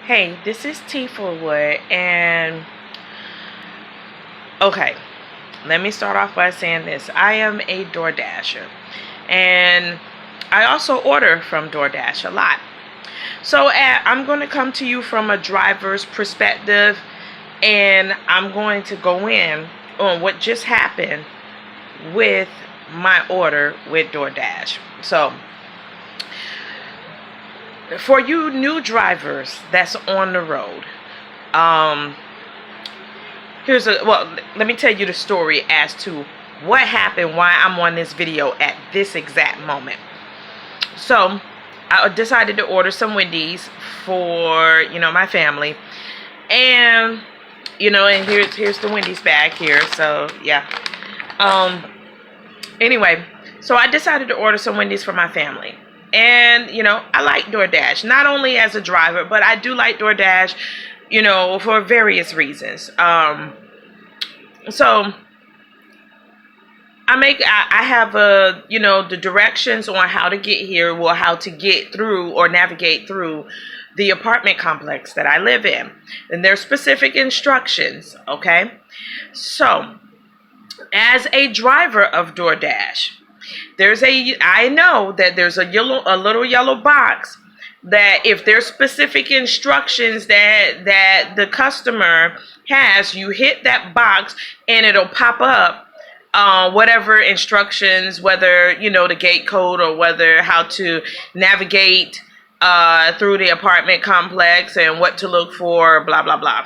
Hey, this is T Forwood, and okay, let me start off by saying this. I am a DoorDasher, and I also order from DoorDash a lot. So I'm going to come to you from a driver's perspective, and I'm going to go in on what just happened with my order with DoorDash. So, for you new drivers that's on the road, um, let me tell you the story as to what happened, why I'm on this video at this exact moment. So I decided to order some Wendy's for, my family. And, and here's the Wendy's bag here. So yeah. Anyway, so I decided to order some Wendy's for my family. And, I like DoorDash, not only as a driver, but I do like DoorDash, for various reasons. So I have the directions on how to get here, or how to get through or navigate through the apartment complex that I live in. And there's specific instructions, okay? So, as a driver of DoorDash, I know that there's a little yellow box that if there's specific instructions that the customer has, you hit that box and it'll pop up whatever instructions, whether the gate code or whether how to navigate through the apartment complex and what to look for, blah blah blah.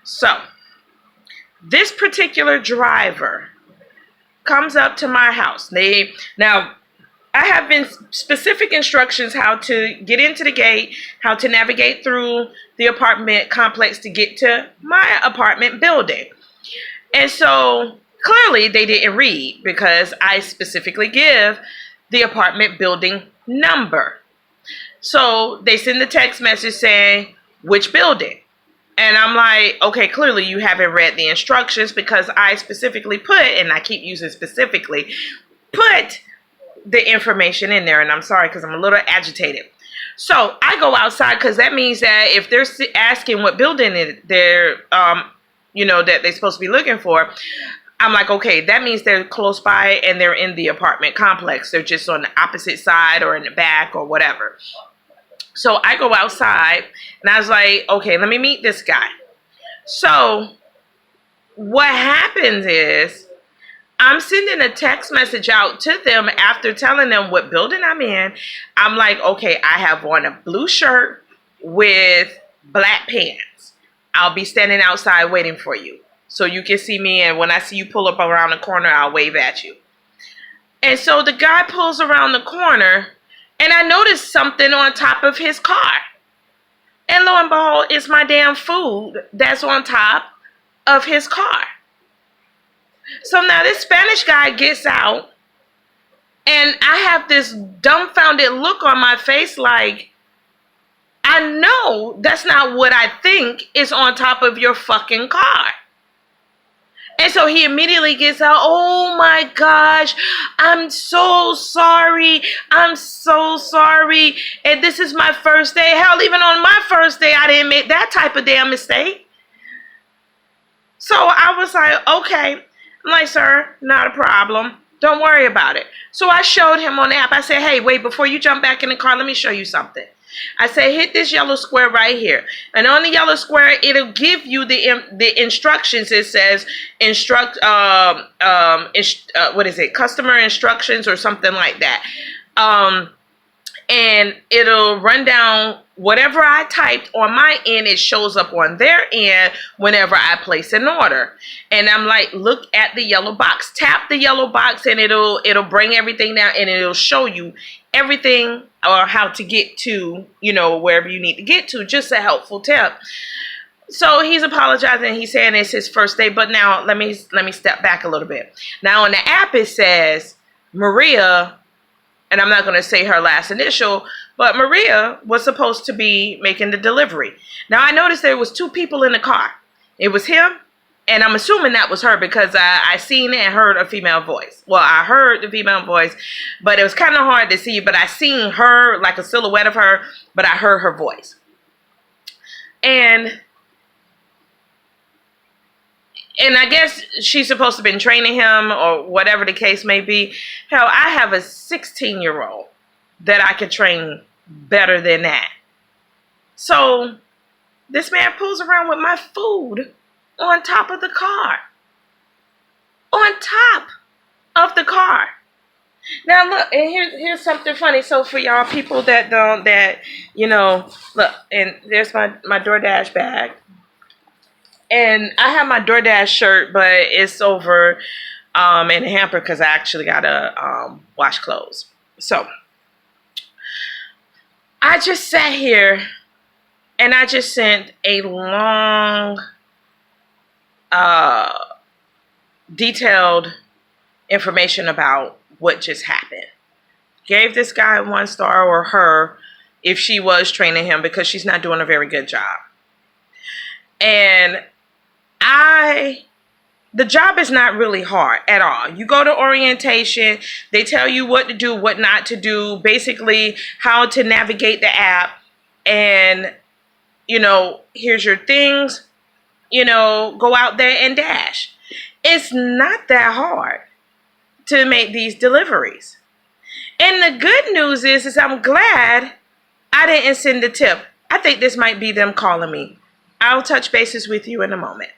So this particular driver comes up to my house. Now I have been specific instructions how to get into the gate, how to navigate through the apartment complex to get to my apartment building. And so clearly they didn't read, because I specifically give the apartment building number. So they send the text message saying, which building? And I'm like, okay, clearly you haven't read the instructions, because I specifically put, and I keep using specifically, put the information in there. And I'm sorry, because I'm a little agitated. So I go outside, because that means that if they're asking what building they're, that they're supposed to be looking for, I'm like, okay, that means they're close by and they're in the apartment complex. They're just on the opposite side or in the back or whatever. So I go outside and I was like, okay, let me meet this guy. So what happens is I'm sending a text message out to them after telling them what building I'm in. I'm like, okay, I have on a blue shirt with black pants. I'll be standing outside waiting for you, so you can see me, and when I see you pull up around the corner, I'll wave at you. And so the guy pulls around the corner, and I noticed something on top of his car. And lo and behold, it's my damn food that's on top of his car. So now this Spanish guy gets out, and I have this dumbfounded look on my face like, I know that's not what I think is on top of your fucking car. And so he immediately gets out, oh my gosh, I'm so sorry. I'm so sorry. And this is my first day. Hell, even on my first day, I didn't make that type of damn mistake. So I was like, okay. I'm like, sir, not a problem. Don't worry about it. So I showed him on the app. I said, hey, wait, before you jump back in the car, let me show you something. I said, hit this yellow square right here. And on the yellow square, it'll give you the instructions. It says customer instructions or something like that. And it'll run down whatever I typed on my end. It shows up on their end whenever I place an order. And I'm like, look at the yellow box. Tap the yellow box and it'll bring everything down, and it'll show you everything or how to get to, wherever you need to get to. Just a helpful tip. So he's apologizing. He's saying it's his first day. But now let me step back a little bit. Now on the app it says Maria, and I'm not going to say her last initial, but Maria was supposed to be making the delivery. Now I noticed there was two people in the car. It was him, and I'm assuming that was her, because I seen and heard a female voice. Well, I heard the female voice, but it was kind of hard to see. But I seen her, like a silhouette of her, but I heard her voice. And I guess she's supposed to have been training him or whatever the case may be. Hell, I have a 16-year-old that I could train better than that. So this man pulls around with my food on top of the car. On top of the car. Now look, and here's something funny. So for y'all people that don't, look, and there's my DoorDash bag. And I have my DoorDash shirt, but it's over in a hamper because I actually gotta wash clothes. So I just sat here and I just sent a long, detailed information about what just happened. Gave this guy 1 star, or her, if she was training him, because she's not doing a very good job. And the job is not really hard at all. You go to orientation, they tell you what to do, what not to do, basically how to navigate the app, and, here's your things, go out there and dash. It's not that hard to make these deliveries. And the good news is I'm glad I didn't send a tip. I think this might be them calling me. I'll touch bases with you in a moment.